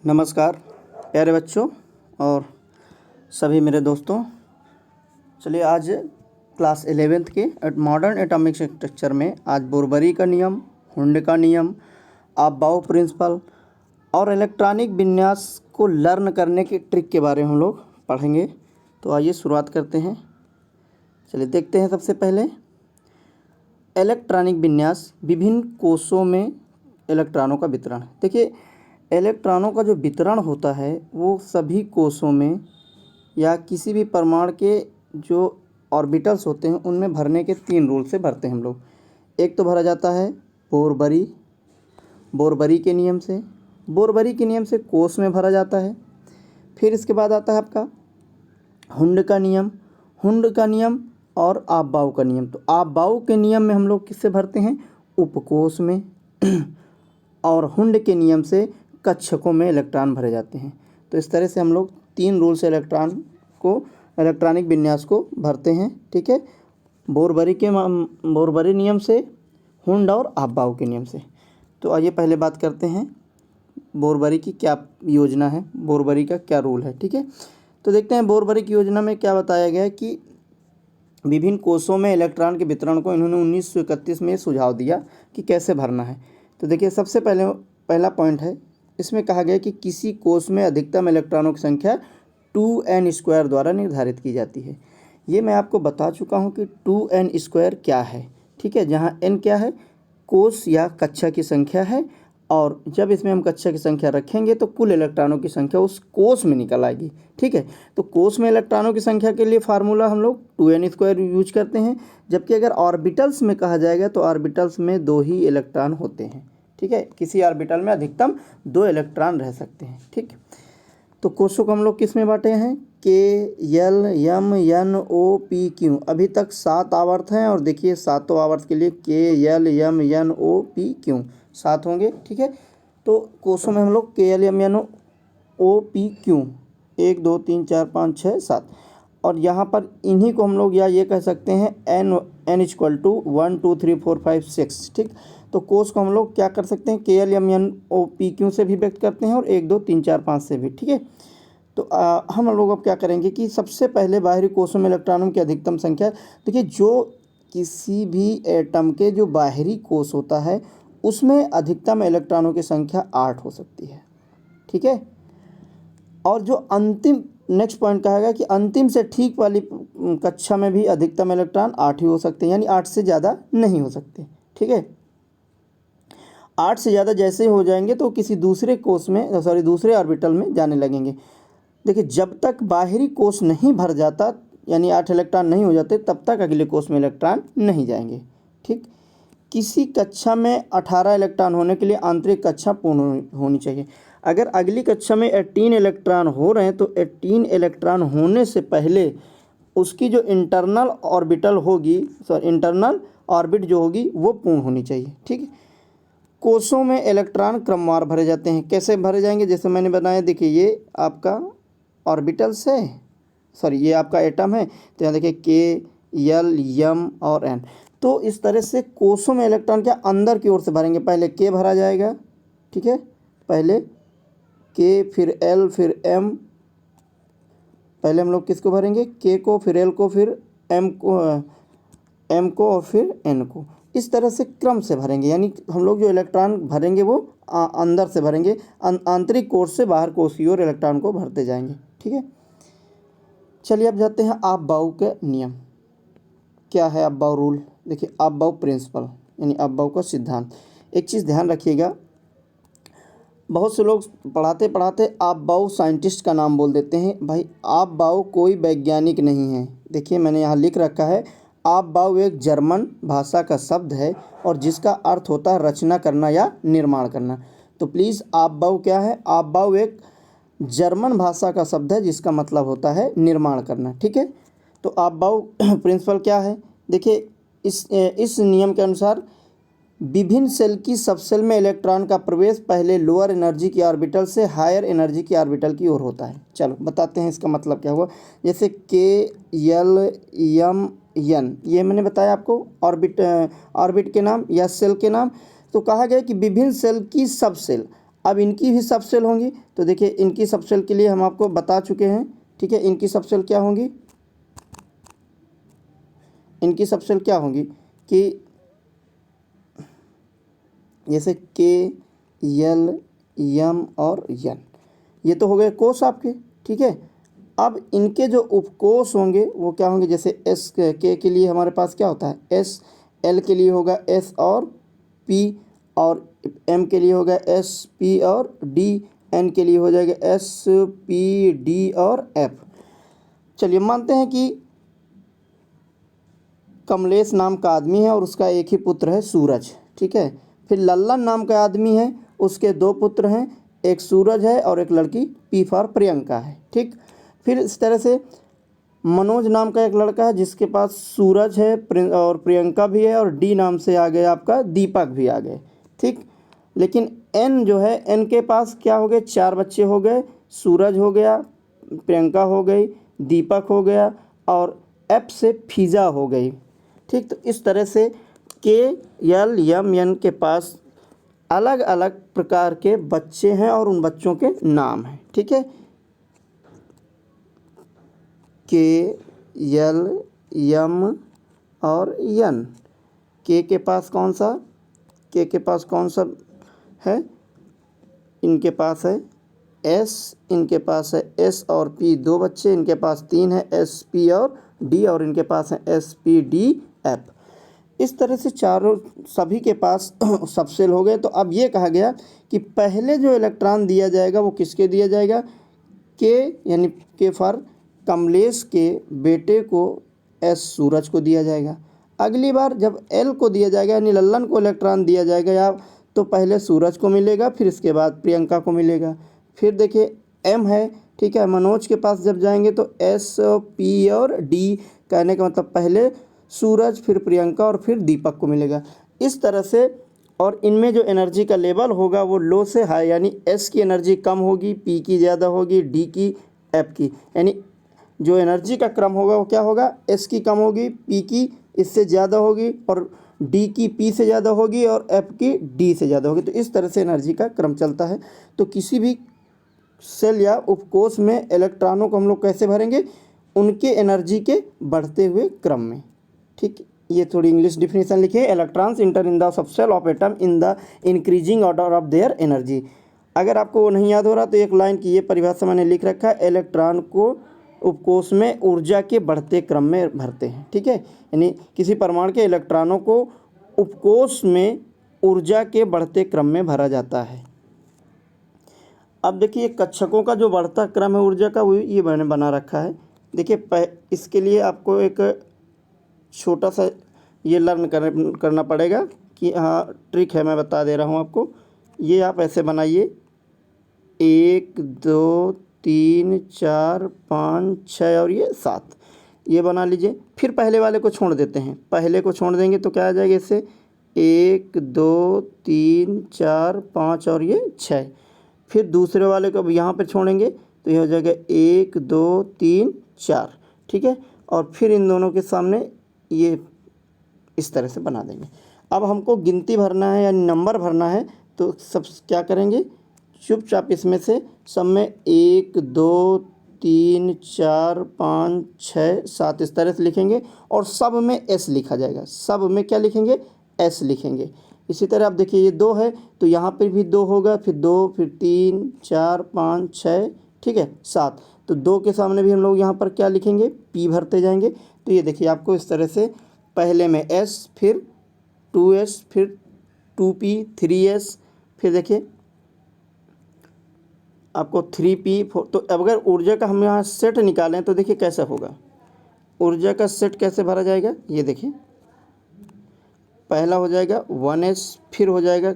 नमस्कार प्यारे बच्चों और सभी मेरे दोस्तों। चलिए आज क्लास 11th के मॉडर्न एटॉमिक स्ट्रक्चर में आज बोरबरी का नियम, हुंड का नियम, अबाउ प्रिंसिपल और इलेक्ट्रॉनिक विन्यास को लर्न करने की ट्रिक के बारे में हम लोग पढ़ेंगे। तो आइए शुरुआत करते हैं। चलिए देखते हैं। सबसे पहले इलेक्ट्रॉनिक विन्यास, विभिन्न कोषों में इलेक्ट्रॉनों का वितरण। देखिए, इलेक्ट्रॉनों का जो वितरण होता है वो सभी कोषों में या किसी भी परमाणु के जो ऑर्बिटल्स होते हैं उनमें भरने के 3 रूल से भरते हैं हम लोग। एक तो भरा जाता है बोरबरी के नियम से। बोरबरी के नियम से कोष में भरा जाता है। फिर इसके बाद आता है आपका हुंड का नियम और अबाउ का नियम। तो अबाउ के नियम में हम लोग किससे भरते हैं? उपकोष में और हुंड के नियम से कक्षकों में इलेक्ट्रॉन भरे जाते हैं। तो इस तरह से हम लोग 3 रूल से इलेक्ट्रॉनिक विन्यास को भरते हैं। ठीक है, बोरबरी नियम से, हुंड और अबाउ के नियम से। तो आइए पहले बात करते हैं बोरबरी की क्या योजना है, बोरबरी का क्या रूल है। ठीक है, तो देखते हैं बोरबरी की योजना में क्या बताया गया है कि विभिन्न कोषों में इलेक्ट्रॉन के वितरण को इन्होंने 1931 में सुझाव दिया कि कैसे भरना है। तो देखिए, सबसे पहला पॉइंट है, इसमें कहा गया कि किसी कोष में अधिकतम इलेक्ट्रॉनों की संख्या 2n² द्वारा निर्धारित की जाती है। ये मैं आपको बता चुका हूँ कि 2n² क्या है। ठीक है, जहाँ n क्या है? कोष या कक्षा की संख्या है, और जब इसमें हम कक्षा की संख्या रखेंगे तो कुल इलेक्ट्रॉनों की संख्या उस कोष में निकल आएगी। ठीक है, तो कोष में इलेक्ट्रॉनों की संख्या के लिए फार्मूला हम लोग 2n² यूज करते हैं। जबकि अगर ऑर्बिटल्स में कहा जाएगा तो ऑर्बिटल्स में 2 ही इलेक्ट्रॉन होते हैं। ठीक है, किसी ऑर्बिटल में अधिकतम 2 इलेक्ट्रॉन रह सकते हैं। ठीक, तो कोषों को हम लोग किस में बांटे हैं? K, L, M, N, O, P, Q। अभी तक 7 आवर्त हैं और देखिए 7 आवर्त के लिए K, L, M, N, O, P, Q 7 होंगे। ठीक है, तो कोषों में हम लोग K, L, M, N, O, P, Q 1 2 3 4 5 6 7, और यहाँ पर इन्हीं को हम लोग या ये कह सकते हैं n = 1 2 3 4 5 6। ठीक, तो कोष को हम लोग क्या कर सकते हैं? K, L, M, N, O, P, Q से भी व्यक्त करते हैं और 1 2 3 4 5 से भी। ठीक है, तो हम लोग अब क्या करेंगे कि सबसे पहले बाहरी कोषों में इलेक्ट्रॉनों की अधिकतम संख्या। देखिए, जो किसी भी एटम के जो बाहरी कोष होता है उसमें अधिकतम इलेक्ट्रॉनों की संख्या 8 हो सकती है। ठीक है, और जो अंतिम नेक्स्ट पॉइंट कहा गया कि अंतिम से ठीक वाली कक्षा में भी अधिकतम इलेक्ट्रॉन 8 ही हो सकते हैं, यानी 8 से ज़्यादा नहीं हो सकते। ठीक है, 8 से ज़्यादा जैसे ही हो जाएंगे तो किसी दूसरे दूसरे ऑर्बिटल में जाने लगेंगे। देखिए, जब तक बाहरी कोष नहीं भर जाता, यानी 8 इलेक्ट्रॉन नहीं हो जाते, तब तक अगले कोष में इलेक्ट्रॉन नहीं जाएंगे। ठीक, किसी कक्षा में 18 इलेक्ट्रॉन होने के लिए आंतरिक कक्षा पूर्ण होनी चाहिए। अगर अगली कक्षा में 18 इलेक्ट्रॉन हो रहे हैं तो 18 इलेक्ट्रॉन होने से पहले उसकी जो इंटरनल ऑर्बिट जो होगी वो पूर्ण होनी चाहिए। ठीक है, कोषों में इलेक्ट्रॉन क्रमवार भरे जाते हैं। कैसे भरे जाएंगे? जैसे मैंने बताया, देखिए ये आपका ऑर्बिटल्स है, ये आपका एटम है, तो यहाँ देखिए K, L, M और N। तो इस तरह से कोषों में इलेक्ट्रॉन क्या अंदर की ओर से भरेंगे। पहले K भरा जाएगा। ठीक है, पहले K, फिर L, फिर M। पहले हम लोग किसको भरेंगे? K को, फिर L को, फिर M को और फिर N को। इस तरह से क्रम से भरेंगे, यानी हम लोग जो इलेक्ट्रॉन भरेंगे वो अंदर से भरेंगे, आंतरिक कोष से बाहर कोष की ओर इलेक्ट्रॉन को भरते जाएंगे। ठीक है, चलिए अब जाते हैं अबाउ के नियम। क्या है अबाउ रूल? देखिए, अबाउ प्रिंसिपल यानी अबाउ का सिद्धांत। एक चीज़ ध्यान रखिएगा, बहुत से लोग पढ़ाते पढ़ाते अबाउ साइंटिस्ट का नाम बोल देते हैं। भाई, अबाउ कोई वैज्ञानिक नहीं है। देखिए, मैंने यहाँ लिख रखा है, अबाउ एक जर्मन भाषा का शब्द है और जिसका अर्थ होता है रचना करना या निर्माण करना। तो प्लीज़, अबाउ क्या है? अबाउ एक जर्मन भाषा का शब्द है जिसका मतलब होता है निर्माण करना। ठीक है, तो अबाउ प्रिंसिपल क्या है? देखिए, इस नियम के अनुसार विभिन्न सेल की सबसेल में इलेक्ट्रॉन का प्रवेश पहले लोअर एनर्जी की ऑर्बिटल से हायर एनर्जी की ऑर्बिटल की ओर होता है। चलो बताते हैं इसका मतलब क्या हुआ। जैसे K, L, M, N, ये मैंने बताया आपको ऑर्बिट के नाम या सेल के नाम। तो कहा गया कि विभिन्न सेल की सब सेल अब इनकी भी सब सेल होंगी, तो देखिए इनकी सब सेल के लिए हम आपको बता चुके हैं, ठीक है। इनकी सब सेल क्या होंगी, इनकी सब सेल क्या होंगी कि जैसे के, यल, यम और यन, ये तो हो गए कोष आपके, ठीक है। अब इनके जो उपकोष होंगे वो क्या होंगे, जैसे एस के लिए हमारे पास क्या होता है एस, एल के लिए होगा एस और पी, और एम के लिए होगा एस पी और डी, एन के लिए हो जाएगा एस पी डी और एफ। चलिए मानते हैं कि कमलेश नाम का आदमी है और उसका एक ही पुत्र है सूरज, ठीक है। फिर लल्लन नाम का आदमी है, उसके दो पुत्र हैं, एक सूरज है और एक लड़की पी फॉर प्रियंका है, ठीक। फिर इस तरह से मनोज नाम का एक लड़का है जिसके पास सूरज है और प्रियंका भी है, और डी नाम से आ गया आपका दीपक भी आ गए, ठीक। लेकिन एन जो है, एन के पास क्या हो गए, चार बच्चे हो गए, सूरज हो गया, प्रियंका हो गई, दीपक हो गया और एफ से फिजा हो गई, ठीक। तो इस तरह से के, यल, यम, एन के पास अलग अलग प्रकार के बच्चे हैं और उन बच्चों के नाम हैं, ठीक है। के, यल, यम और यन। के पास कौन सा, के पास कौन सा है, इनके पास है एस, इनके पास है एस और पी दो बच्चे, इनके पास तीन है एस पी और डी, और इनके पास है एस पी डी एफ। इस तरह से चारों सभी के पास सब सेल हो गए। तो अब ये कहा गया कि पहले जो इलेक्ट्रॉन दिया जाएगा वो किसके दिया जाएगा, के यानी के फॉर कमलेश के बेटे को एस सूरज को दिया जाएगा। अगली बार जब एल को दिया जाएगा यानी लल्लन को इलेक्ट्रॉन दिया जाएगा या तो पहले सूरज को मिलेगा, फिर इसके बाद प्रियंका को मिलेगा। फिर देखिए एम है, ठीक है, मनोज के पास जब जाएंगे तो एस पी और डी, कहने का मतलब पहले सूरज फिर प्रियंका और फिर दीपक को मिलेगा। इस तरह से, और इनमें जो एनर्जी का लेवल होगा वो लो से हाई, यानी एस की एनर्जी कम होगी, पी की ज़्यादा होगी, डी की, एफ की, यानी जो एनर्जी का क्रम होगा वो क्या होगा, एस की कम होगी, पी की इससे ज़्यादा होगी, और डी की पी से ज़्यादा होगी, और एफ की डी से ज़्यादा होगी। तो इस तरह से एनर्जी का क्रम चलता है। तो किसी भी सेल या उपकोष में इलेक्ट्रॉनों को हम लोग कैसे भरेंगे, उनके एनर्जी के बढ़ते हुए क्रम में, ठीक। ये थोड़ी इंग्लिश डिफिनेशन लिखिए, electrons enter in the sub cell of atom in the increasing order of their energy. अगर आपको वो नहीं याद हो रहा तो एक लाइन की ये परिभाषा मैंने लिख रखा है, इलेक्ट्रॉन को उपकोष में ऊर्जा के बढ़ते क्रम में भरते हैं, ठीक है। यानी किसी परमाणु के इलेक्ट्रॉनों को उपकोष में ऊर्जा के बढ़ते क्रम में भरा जाता है। अब देखिए कक्षकों का जो बढ़ता क्रम है ऊर्जा का, वो ये मैंने बना रखा है। देखिए इसके लिए आपको एक छोटा सा ये लर्न करना पड़ेगा कि हाँ ट्रिक है, मैं बता दे रहा हूँ आपको। ये आप ऐसे बनाइए, 1 2 3 4 5 6 और ये 7, ये बना लीजिए। फिर पहले वाले को छोड़ देते हैं, पहले को छोड़ देंगे तो क्या आ जाएगा, इससे 1 2 3 4 5 और ये 6। फिर दूसरे वाले को अब यहाँ पर छोड़ेंगे तो ये हो जाएगा 1 2 3 4, ठीक है। और फिर इन दोनों के सामने ये इस तरह से बना देंगे। अब हमको गिनती भरना है यानी नंबर भरना है, तो सब क्या करेंगे, चुपचाप इसमें से सब में 1 2 3 4 5 6 7 इस तरह से लिखेंगे, और सब में एस लिखा जाएगा। सब में क्या लिखेंगे, एस लिखेंगे। इसी तरह आप देखिए ये 2 है तो यहाँ पर भी 2 होगा, फिर 2, फिर 3 4 5 6, ठीक है, 7। तो 2 के सामने भी हम लोग यहाँ पर क्या लिखेंगे, पी भरते जाएंगे। तो ये देखिए आपको इस तरह से पहले में एस, फिर 2s, फिर 2p, 3s, फिर देखिए आपको 3p 4। तो अगर ऊर्जा का हम यहाँ सेट निकालें तो देखिए कैसा होगा, ऊर्जा का सेट कैसे भरा जाएगा। ये देखिए पहला हो जाएगा 1s, फिर हो जाएगा,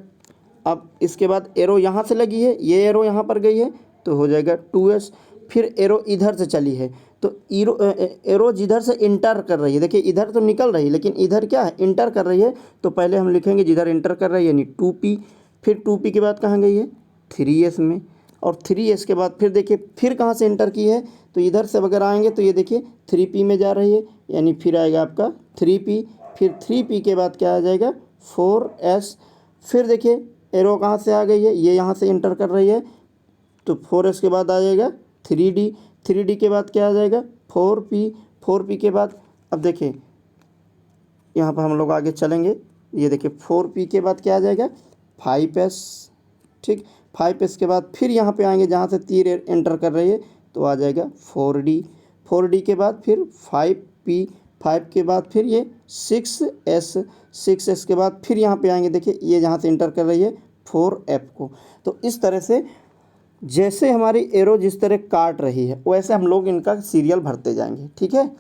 अब इसके बाद एरो यहाँ से लगी है, ये एरो यहाँ पर गई है तो हो जाएगा 2s, फिर एरो इधर से चली है तो एरो जिधर से इंटर कर रही है, देखिए इधर तो निकल रही है लेकिन इधर क्या है, इंटर कर रही है, तो पहले हम लिखेंगे जिधर इंटर कर रही है यानी 2p। फिर 2p के बाद कहाँ गई है, 3s में, और 3s के बाद फिर देखिए फिर कहाँ से इंटर की है, तो इधर से अगर आएंगे तो ये देखिए 3p में जा रही है, यानी फिर आएगा आपका 3p। फिर 3p के बाद क्या आ जाएगा, 4s। फिर देखिए एरो कहाँ से आ गई है, ये यहाँ से इंटर कर रही है, तो 4s के बाद आ जाएगा 3d, 3d के बाद क्या आ जाएगा 4p, 4p के बाद अब देखिए यहाँ पर हम लोग आगे चलेंगे, ये देखिए 4p के बाद क्या आ जाएगा 5s, ठीक। 5s के बाद फिर यहाँ पे आएंगे जहाँ से तीर एंटर कर रही है, तो आ जाएगा 4d, 4d के बाद फिर 5p, 5 के बाद फिर ये 6s, 6s के बाद फिर यहाँ पे आएंगे, देखिए ये जहाँ से इंटर कर रही है 4f को। तो इस तरह से जैसे हमारी एरो जिस तरह काट रही है वैसे हम लोग इनका सीरियल भरते जाएंगे, ठीक है।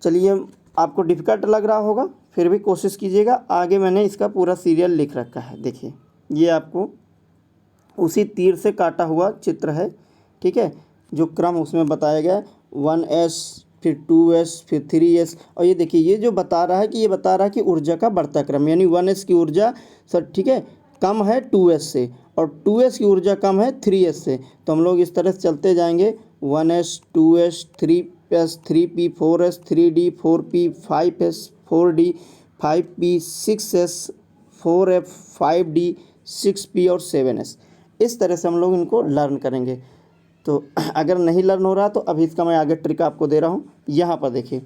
चलिए, आपको डिफ़िकल्ट लग रहा होगा, फिर भी कोशिश कीजिएगा। आगे मैंने इसका पूरा सीरियल लिख रखा है, देखिए ये आपको उसी तीर से काटा हुआ चित्र है, ठीक है। जो क्रम उसमें बताया गया है 1s, फिर 2s, फिर 3s, और ये देखिए ये जो बता रहा है कि ये बता रहा है कि ऊर्जा का बढ़ता क्रम, यानी 1s की ऊर्जा सर ठीक है कम है 2s से, और 2s की ऊर्जा कम है 3s से। तो हम लोग इस तरह से चलते जाएंगे 1s, 2s, 3s, 3p, 4s, 3d, 4p, 5s, 4d, 5p, 6s, 4f, 5d, 6p और 7s। इस तरह से हम लोग इनको लर्न करेंगे। तो अगर नहीं लर्न हो रहा तो अभी इसका मैं आगे ट्रिक आपको दे रहा हूँ। यहाँ पर देखिए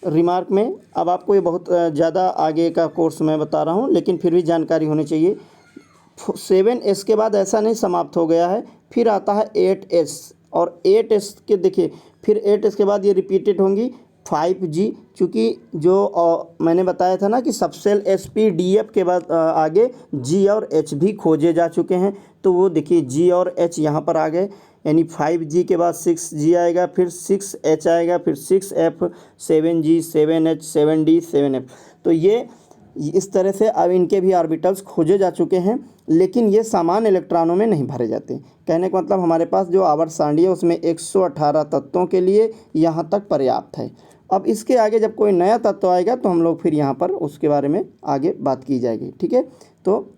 रिमार्क में, अब आपको ये बहुत ज़्यादा आगे का कोर्स मैं बता रहा हूँ, लेकिन फिर भी जानकारी होनी चाहिए। 7s के बाद ऐसा नहीं समाप्त हो गया है, फिर आता है 8s, और 8s के देखिए फिर 8s के बाद ये रिपीटेड होंगी 5g, चूँकि जो मैंने बताया था ना कि सबसेल SP-DF के बाद आगे g और h भी खोजे जा चुके हैं, तो वो देखिए g और h यहाँ पर आ गए, यानी 5g के बाद 6g आएगा, फिर 6h आएगा, फिर 6f, 7g, 7h, 7d, 7f। तो ये इस तरह से अब इनके भी ऑर्बिटल्स खोजे जा चुके हैं, लेकिन ये सामान्य इलेक्ट्रॉनों में नहीं भरे जाते। कहने का मतलब हमारे पास जो आवर्त सारणी है उसमें 118 तत्वों के लिए यहाँ तक पर्याप्त है। अब इसके आगे जब कोई नया तत्व आएगा तो हम लोग फिर यहाँ पर उसके बारे में आगे बात की जाएगी, ठीक है। तो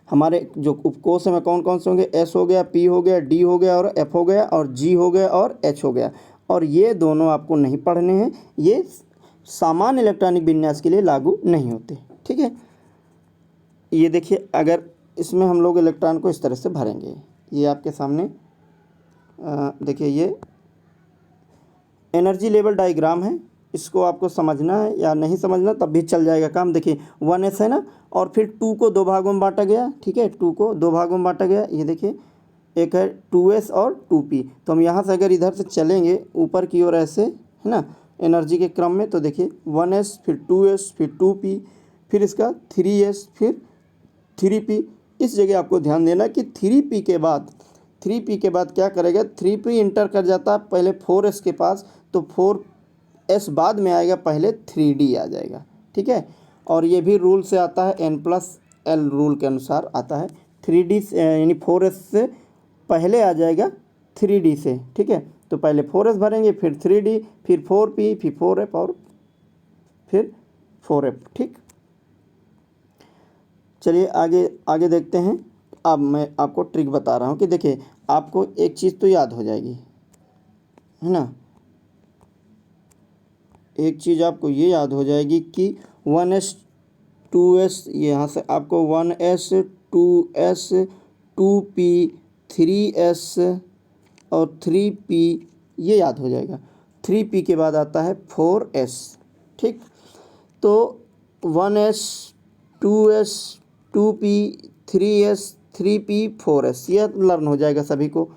हमारे जो उपकोष में कौन कौन से होंगे, S हो गया, P हो गया, D हो गया और F हो गया, और G हो गया और H हो गया, और ये दोनों आपको नहीं पढ़ने हैं, ये सामान्य इलेक्ट्रॉनिक विन्यास के लिए लागू नहीं होते, ठीक है। ये देखिए अगर इसमें हम लोग इलेक्ट्रॉन को इस तरह से भरेंगे, ये आपके सामने देखिए ये एनर्जी लेवल डायग्राम है, इसको आपको समझना है या नहीं समझना तब भी चल जाएगा काम। देखिए 1s है ना, और फिर 2 को 2 भागों में बांटा गया, ठीक है, 2 को 2 भागों में बांटा गया। ये देखिए एक है 2s और 2p, तो हम यहाँ से अगर इधर से चलेंगे ऊपर की ओर ऐसे है ना एनर्जी के क्रम में, तो देखिए 1s, फिर 2s, फिर 2p, फिर इसका 3s, फिर 3p। इस जगह आपको ध्यान देना कि 3p के बाद क्या करेगा, 3p इंटर कर जाता है पहले 4s के पास, तो 4s बाद में आएगा, पहले 3d आ जाएगा, ठीक है। और ये भी रूल से आता है, n+l रूल के अनुसार आता है। 3d यानी 4s से पहले आ जाएगा 3d से, ठीक है। तो पहले 4s भरेंगे, फिर 3d, फिर 4p, फिर 4f और फिर 4f, ठीक। चलिए आगे देखते हैं। अब मैं आपको ट्रिक बता रहा हूँ कि देखिए आपको एक चीज़ तो याद हो जाएगी, है ना, एक चीज़ आपको ये याद हो जाएगी कि 1s 2s, यहाँ से आपको 1s 2s 2p 3s और 3p ये याद हो जाएगा। 3p के बाद आता है 4s, ठीक। तो 1s 2s 2p 3s 3p 4s ये लर्न हो जाएगा सभी को।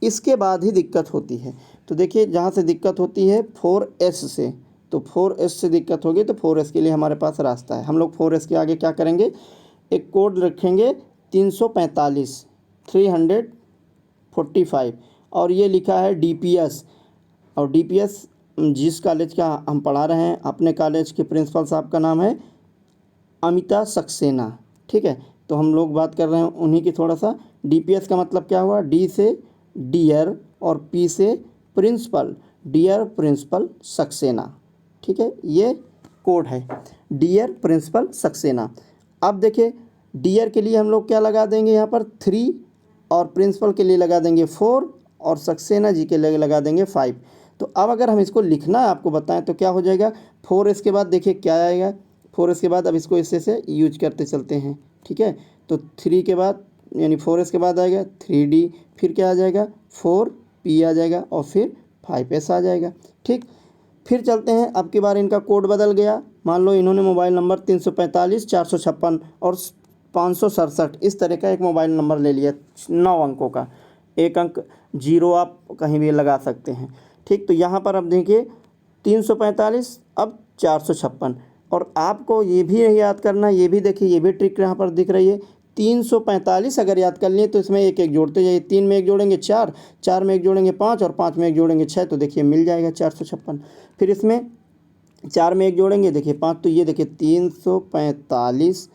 इसके बाद ही दिक्कत होती है, तो देखिए जहाँ से दिक्कत होती है 4s से, तो 4s से दिक्कत होगी, तो 4s के लिए हमारे पास रास्ता है। हम लोग 4s के आगे क्या करेंगे, एक कोड रखेंगे 345 345, और ये लिखा है DPS, और DPS जिस कॉलेज का हम पढ़ा रहे हैं, अपने कॉलेज के प्रिंसिपल साहब का नाम है अमिता सक्सेना, ठीक है। तो हम लोग बात कर रहे हैं उन्हीं की थोड़ा सा। DPS का मतलब क्या हुआ, D से डियर और P से प्रिंसिपल, डियर प्रिंसिपल सक्सेना, ठीक है। ये कोड है डियर प्रिंसिपल सक्सेना। अब देखिए डियर के लिए हम लोग क्या लगा देंगे यहाँ पर 3, और प्रिंसिपल के लिए लगा देंगे 4, और सक्सेना जी के लिए लगा देंगे 5। तो अब अगर हम इसको लिखना आपको बताएं तो क्या हो जाएगा, 4s के बाद देखिए क्या आएगा, 4s के बाद अब इसको इससे से यूज करते चलते हैं, ठीक है। तो 3 के बाद यानी 4s के बाद आएगा 3d, फिर क्या आ जाएगा 4p आ जाएगा और फिर 5s आ जाएगा। ठीक, फिर चलते हैं, अब की बार इनका कोड बदल गया। मान लो इन्होंने मोबाइल नंबर 345 456 और 567 इस तरह का एक मोबाइल नंबर ले लिया, 9 अंकों का, एक अंक जीरो आप कहीं भी लगा सकते हैं। ठीक, तो यहाँ पर अब देखिए 345 अब 456, और आपको ये भी याद करना, ये भी देखिए, ये भी ट्रिक यहाँ पर दिख रही है। 345 अगर याद कर लिए तो इसमें एक एक जोड़ते जाइए, 3 में एक जोड़ेंगे 4, 4 में एक जोड़ेंगे 5 और 5 में एक जोड़ेंगे 6, तो देखिए मिल जाएगा 456। फिर इसमें 4 में एक जोड़ेंगे देखिए 5, तो ये देखिए 345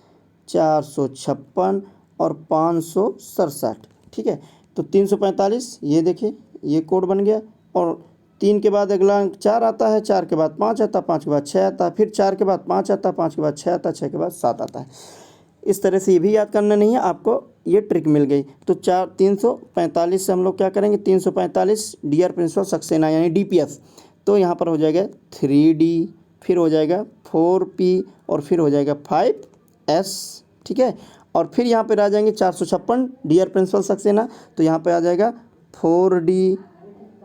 456 और 567। ठीक है, तो 345 ये देखिए ये कोड बन गया, और 3 के बाद अगला अंक 4 आता है, 4 के बाद 5 आता है, 5 के बाद 6 आता है, फिर 4 के बाद 5 आता है, 5 के बाद 6 आता है, 6 के बाद 7 आता है। इस तरह से ये भी याद करना नहीं है आपको, ये ट्रिक मिल गई। तो 345 से हम लोग क्या करेंगे, 345 डियर प्रिंसिपल सक्सेना यानी DPS, तो यहाँ पर हो जाएगा 3D, फिर हो जाएगा 4P और फिर हो जाएगा 5S। ठीक है, और फिर यहाँ पर आ जाएंगे 456 डियर प्रिंसिपल सक्सेना, तो यहाँ पर आ जाएगा 4D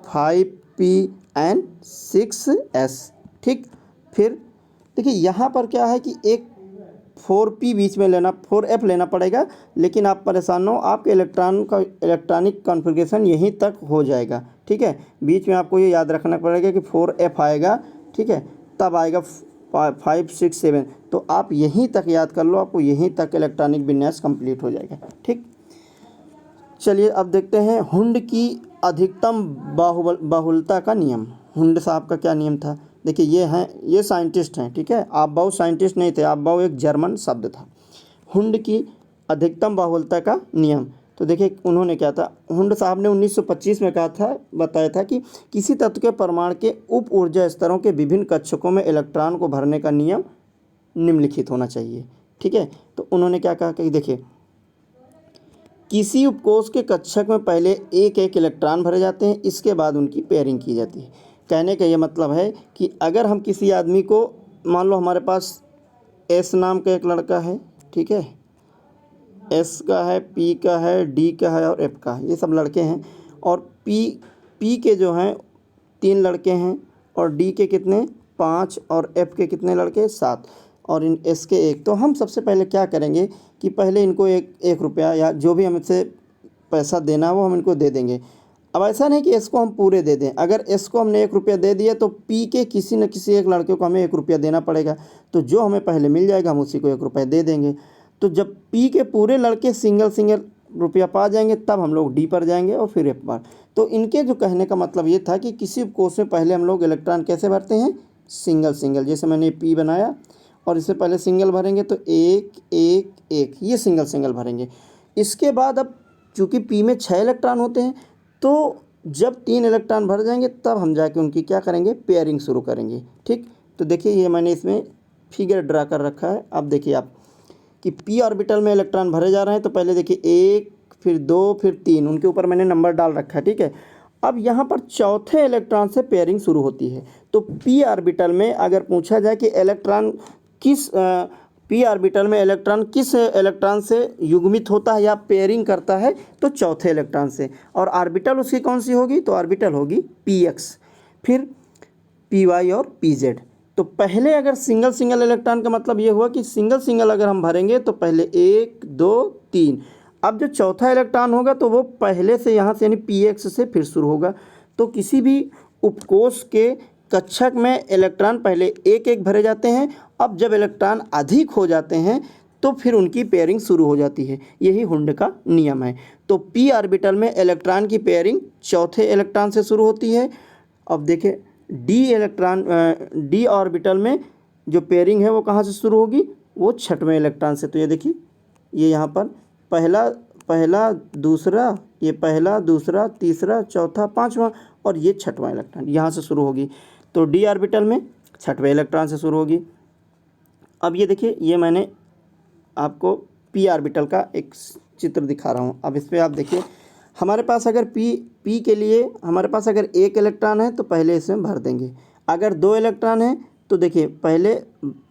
5P एंड 6S। ठीक, फिर देखिए यहाँ पर क्या है कि एक 4P बीच में लेना, 4F लेना पड़ेगा, लेकिन आप परेशान हो, आपके इलेक्ट्रॉनिक कॉन्फ़िगरेशन यहीं तक हो जाएगा। ठीक है, बीच में आपको ये याद रखना पड़ेगा कि 4F आएगा, ठीक है, तब आएगा 5 6 7, तो आप यहीं तक याद कर लो, आपको यहीं तक इलेक्ट्रॉनिक विन्यास कंप्लीट हो जाएगा। ठीक, चलिए अब देखते हैं हुंड की अधिकतम बाहुल्यता का नियम। हुंड साहब का क्या नियम था, देखिए ये साइंटिस्ट हैं। ठीक है, आबबाऊ साइंटिस्ट नहीं थे, आबबाऊ एक जर्मन शब्द था। हुंड की अधिकतम बाहुल्यता का नियम, तो देखिए उन्होंने क्या था, हुंड साहब ने 1925 में बताया था कि किसी तत्व के परमाणु के उप ऊर्जा स्तरों के विभिन्न कक्षकों में इलेक्ट्रॉन को भरने का नियम निम्नलिखित होना चाहिए। ठीक है, तो उन्होंने क्या कहा कि देखिए किसी उपकोष के कक्षक में पहले एक एक इलेक्ट्रॉन भरे जाते हैं, इसके बाद उनकी पेयरिंग की जाती है। कहने का ये मतलब है कि अगर हम किसी आदमी को, मान लो हमारे पास S नाम का एक लड़का है, ठीक है, S का है, P का है, D का है और F का है, ये सब लड़के हैं, और P के जो हैं 3 लड़के हैं, और D के कितने 5 और F के कितने लड़के 7, और इन S के 1। तो हम सबसे पहले क्या करेंगे कि पहले इनको 1 रुपया या जो भी हमसे पैसा देना है वो हम इनको दे देंगे। अब ऐसा नहीं कि S को हम पूरे दे दें, अगर S को हमने 1 रुपया दे दिया तो P के किसी न किसी एक लड़के को हमें 1 रुपया देना पड़ेगा, तो जो हमें पहले मिल जाएगा हम उसी को 1 रुपया दे देंगे। तो जब P के पूरे लड़के सिंगल रुपया पा जाएंगे तब हम लोग D पर जाएंगे और फिर F पर। तो इनके जो कहने का मतलब ये था कि किसी कोष में पहले हम लोग इलेक्ट्रॉन कैसे भरते हैं, सिंगल, जैसे मैंने P बनाया और इससे पहले सिंगल भरेंगे तो 1 1 1, ये सिंगल भरेंगे। इसके बाद अब चूँकि P में 6 इलेक्ट्रॉन होते हैं, तो जब 3 इलेक्ट्रॉन भर जाएंगे तब हम जाके उनकी क्या करेंगे, पेयरिंग शुरू करेंगे। ठीक, तो देखिए ये मैंने इसमें फिगर ड्रा कर रखा है। अब देखिए आप कि P ऑर्बिटल में इलेक्ट्रॉन भरे जा रहे हैं, तो पहले देखिए 1 फिर 2 फिर 3, उनके ऊपर मैंने नंबर डाल रखा है। ठीक है, अब यहाँ पर चौथे इलेक्ट्रॉन से पेयरिंग शुरू होती है। तो P ऑर्बिटल में अगर पूछा जाए कि इलेक्ट्रॉन P ऑर्बिटल में इलेक्ट्रॉन किस इलेक्ट्रॉन से युग्मित होता है या पेयरिंग करता है, तो चौथे इलेक्ट्रॉन से, और ऑर्बिटल उसकी कौन सी होगी, तो ऑर्बिटल होगी Px, फिर Py और Pz। तो पहले अगर सिंगल इलेक्ट्रॉन का मतलब ये हुआ कि सिंगल अगर हम भरेंगे तो पहले 1 2 3, अब जो चौथा इलेक्ट्रॉन होगा तो वो पहले से यहाँ से यानी Px से फिर शुरू होगा। तो किसी भी उपकोष के कक्षक में इलेक्ट्रॉन पहले एक भरे जाते हैं, अब जब इलेक्ट्रॉन अधिक हो जाते हैं तो फिर उनकी पेयरिंग शुरू हो जाती है। यही हुंड का नियम है। तो P ऑर्बिटल में इलेक्ट्रॉन की पेयरिंग चौथे इलेक्ट्रॉन से शुरू होती है। अब देखें D ऑर्बिटल में जो पेयरिंग है वो कहाँ से शुरू होगी, वो 6वें इलेक्ट्रॉन से। तो ये देखिए ये यहाँ पर पहला दूसरा, ये पहला दूसरा तीसरा चौथा 5वां और ये 6वां इलेक्ट्रॉन यहाँ से शुरू होगी। तो D ऑर्बिटल में 6वें इलेक्ट्रॉन से शुरू होगी। अब ये देखिए ये मैंने आपको P ऑर्बिटल का एक चित्र दिखा रहा हूँ। अब इस पर आप देखिए हमारे पास अगर P के लिए हमारे पास अगर 1 इलेक्ट्रॉन है तो पहले इसमें भर देंगे, अगर 2 इलेक्ट्रॉन है तो देखिए पहले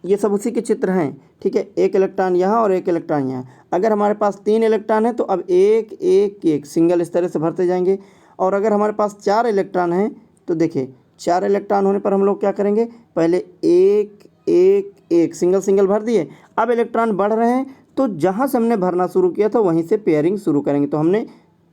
ये सब उसी के चित्र हैं, ठीक है, एक इलेक्ट्रॉन यहाँ और एक इलेक्ट्रॉन यहाँ। अगर हमारे पास 3 इलेक्ट्रॉन है तो अब एक एक एक सिंगल इस तरह से भरते जाएंगे। और अगर हमारे पास 4 इलेक्ट्रॉन हैं तो देखिए 4 इलेक्ट्रॉन होने पर हम लोग क्या करेंगे, पहले एक एक एक सिंगल सिंगल भर दिए। अब इलेक्ट्रॉन बढ़ रहे हैं तो जहाँ से हमने भरना शुरू किया था वहीं से पेयरिंग शुरू करेंगे। तो हमने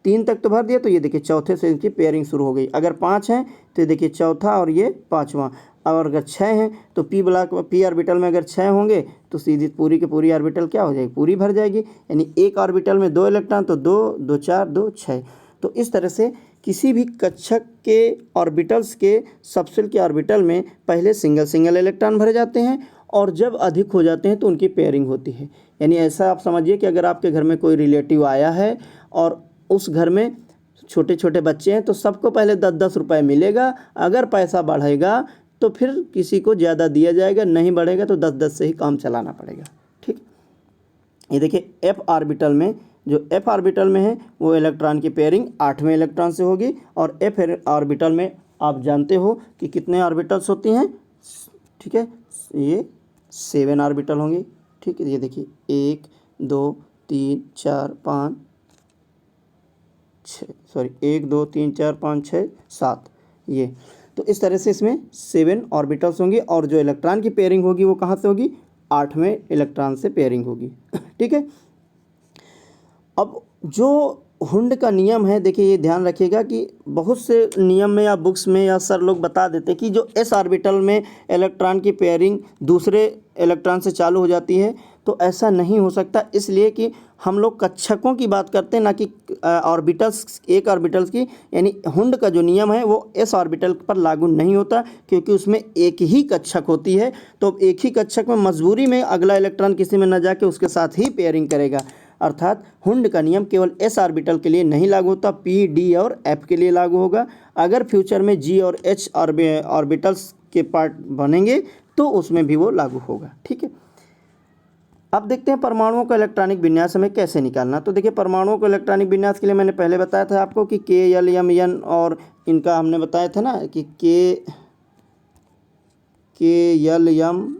3 तक तो भर दिया, तो ये देखिए चौथे से इनकी पेयरिंग शुरू हो गई। अगर 5 हैं तो ये देखिए चौथा और ये 5वां। और अगर 6 हैं तो पी ब्लॉक पी ऑर्बिटल में अगर 6 होंगे तो सीधी पूरी की पूरी ऑर्बिटल क्या हो जाएगी, पूरी भर जाएगी। यानी एक ऑर्बिटल में 2 इलेक्ट्रॉन तो 2 2 4 2 6। तो इस तरह से किसी भी कक्षक के ऑर्बिटल्स के सबसेल के ऑर्बिटल में पहले सिंगल सिंगल इलेक्ट्रॉन भरे जाते हैं और जब अधिक हो जाते हैं तो उनकी पेयरिंग होती है। यानी ऐसा आप समझिए कि अगर आपके घर में कोई रिलेटिव आया है और उस घर में छोटे छोटे बच्चे हैं तो सबको पहले 10-10 रुपये मिलेगा। अगर पैसा बढ़ेगा तो फिर किसी को ज़्यादा दिया जाएगा, नहीं बढ़ेगा तो 10-10 से ही काम चलाना पड़ेगा। ठीक, ये देखिए एफ ऑर्बिटल में, जो एफ ऑर्बिटल में है वो इलेक्ट्रॉन की पेयरिंग 8वें इलेक्ट्रॉन से होगी। और एफ ऑर्बिटल में आप जानते हो कि कितने ऑर्बिटल्स होती हैं, ठीक है, ये 7 ऑर्बिटल होंगी। ठीक है, ये देखिए 1 2 3 4 5 6 सॉरी 1 2 3 4 5 6 7 ये। तो इस तरह से इसमें 7 ऑर्बिटल्स होंगी और जो इलेक्ट्रॉन की पेयरिंग होगी वो कहाँ से होगी, 8वें इलेक्ट्रॉन से पेयरिंग होगी। ठीक है, अब जो हुंड का नियम है, देखिए ये ध्यान रखिएगा कि बहुत से नियम में या बुक्स में या सर लोग बता देते हैं कि जो एस ऑर्बिटल में इलेक्ट्रॉन की पेयरिंग दूसरे इलेक्ट्रॉन से चालू हो जाती है, तो ऐसा नहीं हो सकता। इसलिए कि हम लोग कक्षकों की बात करते हैं, ना कि ऑर्बिटल्स, एक ऑर्बिटल्स की। यानी हुंड का जो नियम है वो एस ऑर्बिटल पर लागू नहीं होता क्योंकि उसमें एक ही कक्षक होती है। तो एक ही कक्षक में मजबूरी में अगला इलेक्ट्रॉन किसी में न जाके उसके साथ ही पेयरिंग करेगा। अर्थात हुंड का नियम केवल एस ऑर्बिटल के लिए नहीं लागू होता, पी डी और एफ के लिए लागू होगा। अगर फ्यूचर में जी और एच ऑर्बिटल्स के पार्ट बनेंगे तो उसमें भी वो लागू होगा। ठीक है, अब देखते हैं परमाणुओं का इलेक्ट्रॉनिक विन्यास हमें कैसे निकालना। तो देखिए परमाणुओं को इलेक्ट्रॉनिक विन्यास के लिए मैंने पहले बताया था आपको कि के एल एम एन, और इनका हमने बताया था ना कि के एल एम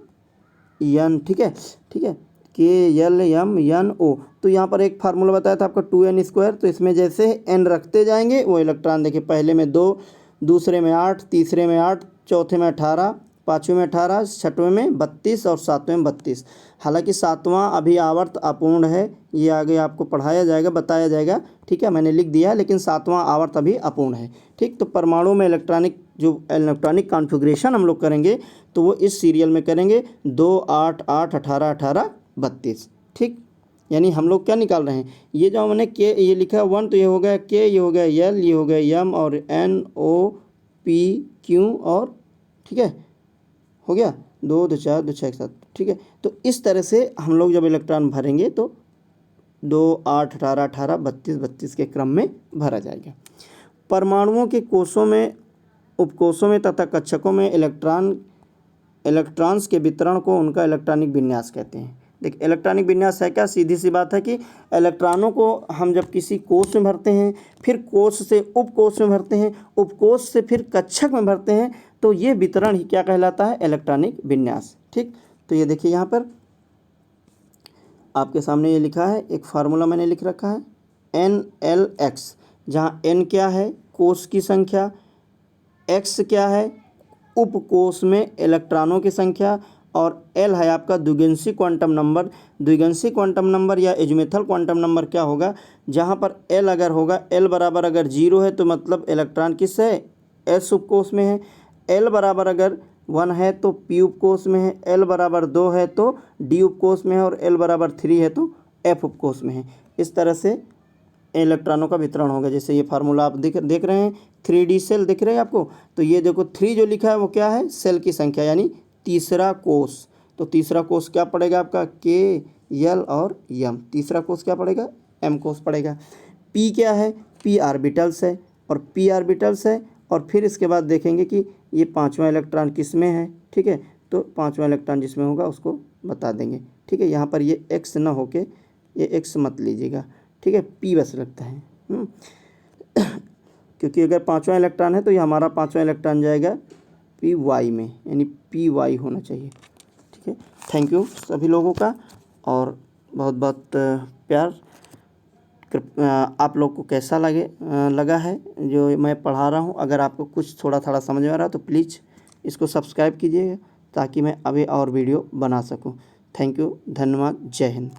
एन, ठीक है, ठीक है, के एल एम एन ओ। तो यहाँ पर एक फार्मूला बताया था आपका 2n²। तो इसमें जैसे n रखते जाएंगे वो इलेक्ट्रॉन देखिए पहले में 2, दूसरे में 8, तीसरे में 8, चौथे में 18, पाँचवें में 18, छठवें में 32 और सातवें में 32। हालांकि सातवां अभी आवर्त अपूर्ण है, ये आगे आपको पढ़ाया जाएगा, बताया जाएगा। ठीक है, मैंने लिख दिया है, लेकिन सातवां आवर्त अभी अपूर्ण है। ठीक, तो परमाणु में इलेक्ट्रॉनिक कॉन्फ़िगरेशन हम लोग करेंगे तो वो इस सीरियल में करेंगे 2 8 8 18 18 32। ठीक, यानी हम लोग क्या निकाल रहे हैं, ये जो हमने के ये लिखा है 1, तो ये हो गया के, ये हो गया एल, ये हो गया एम, और एन ओ पी क्यू, और ठीक है हो गया 2 2 4 2 6 7। ठीक है, तो इस तरह से हम लोग जब इलेक्ट्रॉन भरेंगे तो 2 8 18 18 32 32 के क्रम में भरा जाएगा। परमाणुओं के कोषों में, उपकोषों में तथा कक्षकों में इलेक्ट्रॉन्स के वितरण को उनका इलेक्ट्रॉनिक विन्यास कहते हैं। देखिए इलेक्ट्रॉनिक विन्यास है क्या, सीधी सी बात है कि इलेक्ट्रॉनों को हम जब किसी कोष में भरते हैं, फिर कोष से उपकोष में भरते हैं, उपकोष से फिर कक्षक में भरते हैं, तो ये वितरण ही क्या कहलाता है, इलेक्ट्रॉनिक विन्यास। ठीक, तो ये देखिए यहाँ पर आपके सामने ये लिखा है, एक फार्मूला मैंने लिख रखा है NLX, जहाँ N क्या है, कोष की संख्या, X क्या है, उपकोष में इलेक्ट्रॉनों की संख्या, और L है आपका द्विगंशी क्वांटम नंबर। द्विगंशी क्वांटम नंबर या एजमेथल क्वांटम नंबर क्या होगा, जहाँ पर L अगर होगा, L बराबर अगर 0 है तो मतलब इलेक्ट्रॉन किस है, S उपकोष में है। L बराबर अगर 1 है तो P उपकोष में है, L बराबर 2 है तो D उपकोष में है, और L बराबर 3 है तो F उपकोष में है। इस तरह से इलेक्ट्रॉनों का वितरण होगा। जैसे ये फार्मूला आप देख रहे हैं, 3D सेल दिख रहे हैं आपको, तो ये देखो 3 जो लिखा है वो क्या है, सेल की संख्या, यानी तीसरा कोष। तो तीसरा कोष क्या पड़ेगा आपका, के एल और एम। तीसरा कोष क्या पड़ेगा, एम कोष पड़ेगा। पी क्या है, पी ऑर्बिटल्स है, और पी ऑर्बिटल्स है, और फिर इसके बाद देखेंगे कि ये 5वां इलेक्ट्रॉन किस में है। ठीक है, तो 5वां इलेक्ट्रॉन जिसमें होगा उसको बता देंगे। ठीक है, यहाँ पर ये एक्स ना होके ये एक्स मत लीजिएगा। ठीक है, पी बस लगता है क्योंकि अगर 5वां इलेक्ट्रॉन है तो ये हमारा 5वां इलेक्ट्रॉन जाएगा PY में, यानी PY होना चाहिए। ठीक है, थैंक यू सभी लोगों का, और बहुत बहुत प्यार। आप लोग को कैसा लगा है जो मैं पढ़ा रहा हूँ। अगर आपको कुछ थोड़ा थोड़ा समझ में आ रहा है तो प्लीज़ इसको सब्सक्राइब कीजिए ताकि मैं अभी और वीडियो बना सकूँ। थैंक यू, धन्यवाद, जय हिंद।